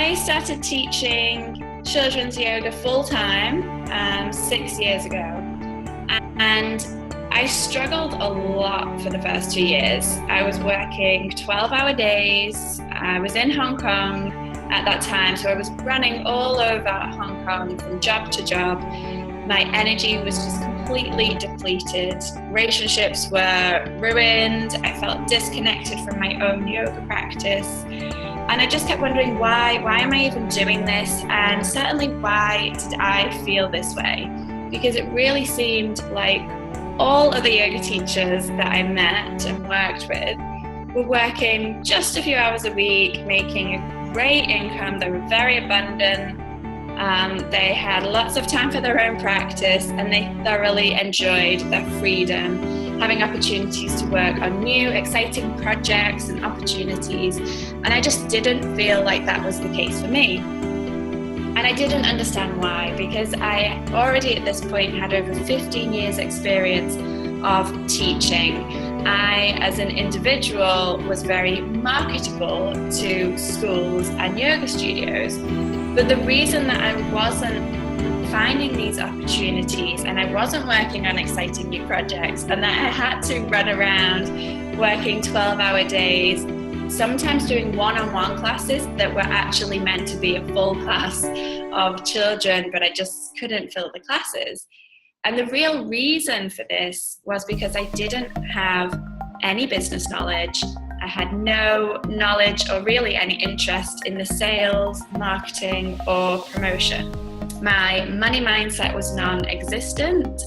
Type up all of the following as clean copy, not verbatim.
I started teaching children's yoga full-time 6 years ago, and I struggled a lot for the first 2 years. I was working 12-hour days. I was in Hong Kong at that time, so I was running all over Hong Kong from job to job. My energy was just completely depleted. Relationships were ruined. I felt disconnected from my own yoga practice. And I just kept wondering why am I even doing this? And certainly why did I feel this way? Because it really seemed like all of the yoga teachers that I met and worked with were working just a few hours a week, making a great income. They were very abundant. They had lots of time for their own practice, and they thoroughly enjoyed their freedom, having opportunities to work on new, exciting projects and opportunities. And I just didn't feel like that was the case for me. And I didn't understand why, because I already at this point had over 15 years experience of teaching. I, as an individual, was very marketable to schools and yoga studios. But the reason that I wasn't finding these opportunities and I wasn't working on exciting new projects, and that I had to run around working 12-hour days, sometimes doing one-on-one classes that were actually meant to be a full class of children, but I just couldn't fill the classes. And the real reason for this was because I didn't have any business knowledge. I had no knowledge or really any interest in the sales, marketing, or promotion. My money mindset was non-existent,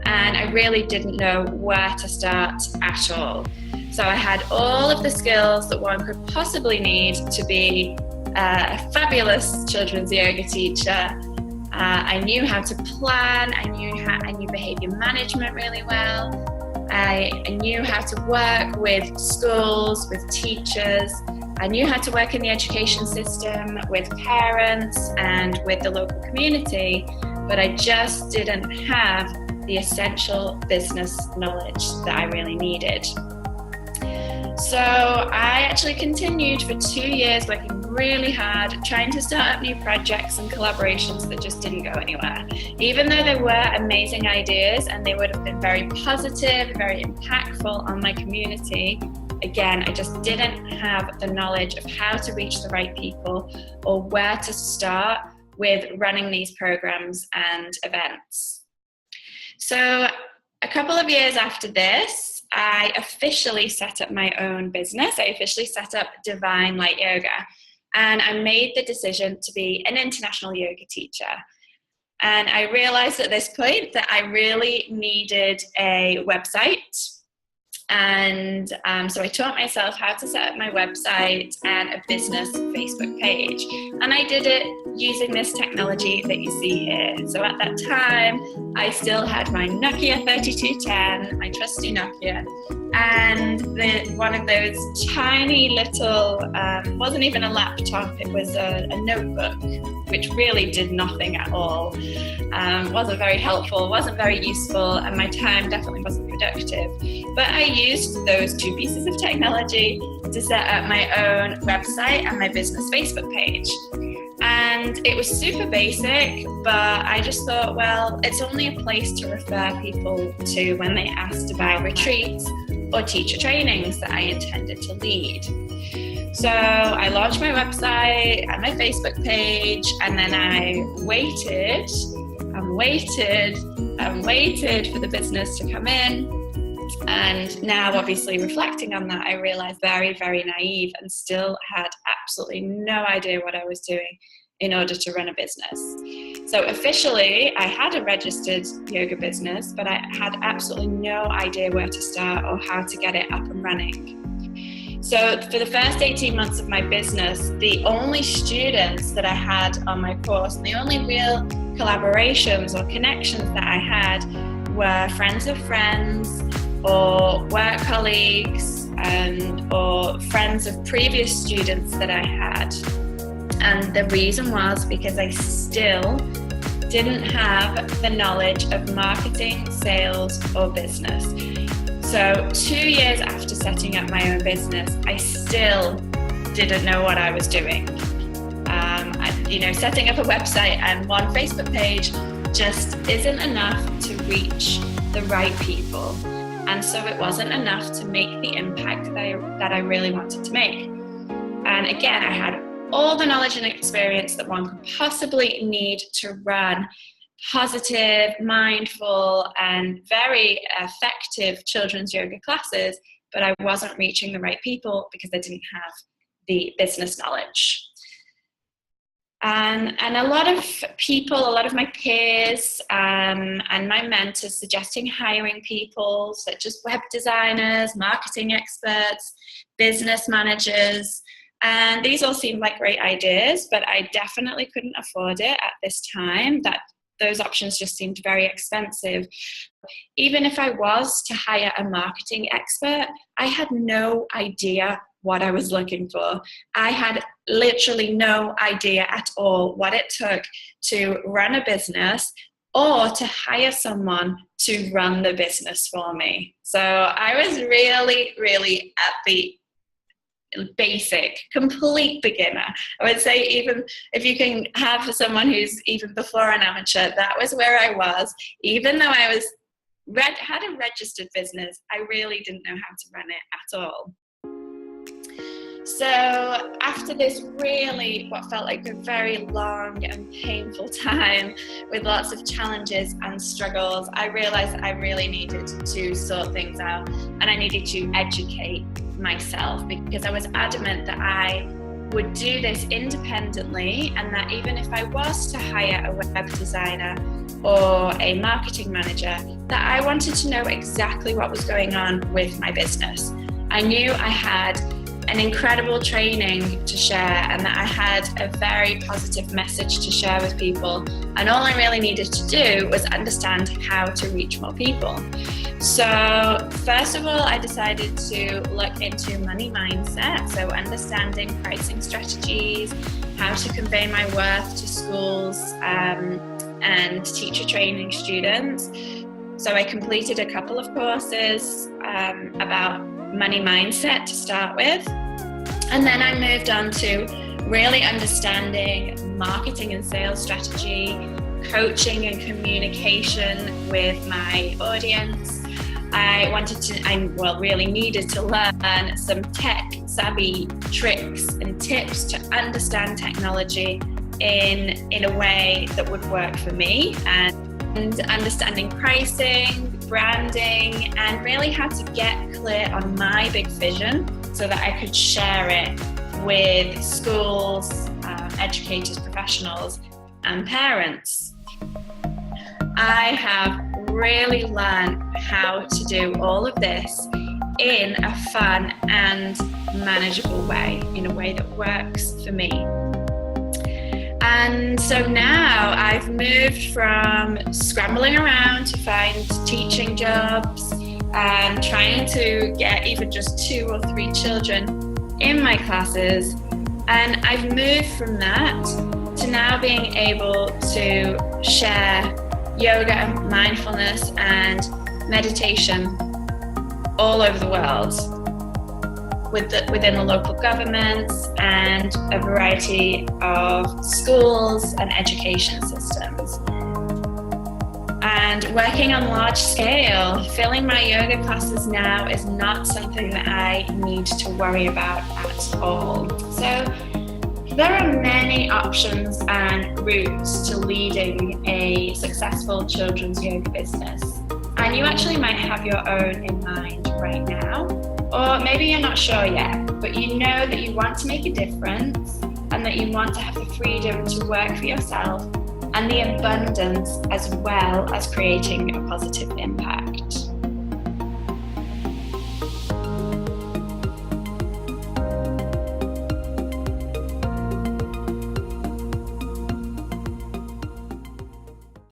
and I really didn't know where to start at all. So I had all of the skills that one could possibly need to be a fabulous children's yoga teacher. I knew how to plan. I knew behavior management really well. I knew how to work with schools, with teachers. I knew how to work in the education system with parents and with the local community, but I just didn't have the essential business knowledge that I really needed. So I actually continued for 2 years working really hard, trying to start up new projects and collaborations that just didn't go anywhere. Even though they were amazing ideas and they would have been very positive, very impactful on my community, again, I just didn't have the knowledge of how to reach the right people or where to start with running these programs and events. So a couple of years after this, I officially set up my own business. I officially set up Divine Light Yoga, and I made the decision to be an international yoga teacher. And I realized at this point that I really needed a website. And so I taught myself how to set up my website and a business Facebook page. And I did it using this technology that you see here. So at that time, I still had my Nokia 3210, my trusty Nokia, and one of those tiny little, wasn't even a laptop, it was a notebook, which really did nothing at all. Wasn't very helpful, wasn't very useful, and my time definitely wasn't productive. But I used those two pieces of technology to set up my own website and my business Facebook page. And it was super basic, but I just thought, well, it's only a place to refer people to when they asked about retreats or teacher trainings that I intended to lead. So I launched my website and my Facebook page, and then I waited for the business to come in. And now, obviously, reflecting on that, I realized very, very naive and still had absolutely no idea what I was doing in order to run a business. So officially, I had a registered yoga business, but I had absolutely no idea where to start or how to get it up and running. So for the first 18 months of my business, the only students that I had on my course and the only real collaborations or connections that I had were friends of friends, or work colleagues, or friends of previous students that I had. And the reason was because I still didn't have the knowledge of marketing, sales, or business. So 2 years after setting up my own business, I still didn't know what I was doing. Setting up a website and one Facebook page just isn't enough to reach the right people. And so it wasn't enough to make the impact that I really wanted to make. And again, I had all the knowledge and experience that one could possibly need to run positive, mindful, and very effective children's yoga classes, but I wasn't reaching the right people because I didn't have the business knowledge. And a lot of people, a lot of my peers and my mentors suggesting hiring people such as web designers, marketing experts, business managers. And these all seemed like great ideas, but I definitely couldn't afford it at this time. Those options just seemed very expensive. Even if I was to hire a marketing expert, I had no idea what I was looking for. I had literally no idea at all what it took to run a business or to hire someone to run the business for me. So I was really, really at the basic, complete beginner. I would say even if you can have someone who's even before an amateur, that was where I was. Even though I had a registered business, I really didn't know how to run it at all. So after this really, what felt like a very long and painful time with lots of challenges and struggles, I realized that I really needed to sort things out and I needed to educate myself, because I was adamant that I would do this independently, and that even if I was to hire a web designer or a marketing manager, that I wanted to know exactly what was going on with my business. I knew I had an incredible training to share and that I had a very positive message to share with people, and all I really needed to do was understand how to reach more people. So first of all, I decided to look into money mindset, so understanding pricing strategies, how to convey my worth to schools and teacher training students. So I completed a couple of courses about money mindset to start with. And then I moved on to really understanding marketing and sales strategy, coaching and communication with my audience. I really needed to learn some tech savvy tricks and tips to understand technology in a way that would work for me, and understanding pricing, branding, and really how to get clear on my big vision so that I could share it with schools, educators, professionals, and parents. I have really learned how to do all of this in a fun and manageable way, in a way that works for me. And so now I've moved from scrambling around to find teaching jobs and trying to get even just 2 or 3 children in my classes. And I've moved from that to now being able to share yoga, mindfulness, and meditation all over the world within the local governments and a variety of schools and education systems. And working on large scale, filling my yoga classes now is not something that I need to worry about at all. So there are many options and routes to leading a successful children's yoga business. And you actually might have your own in mind right now. Or maybe you're not sure yet, but you know that you want to make a difference and that you want to have the freedom to work for yourself and the abundance as well as creating a positive impact.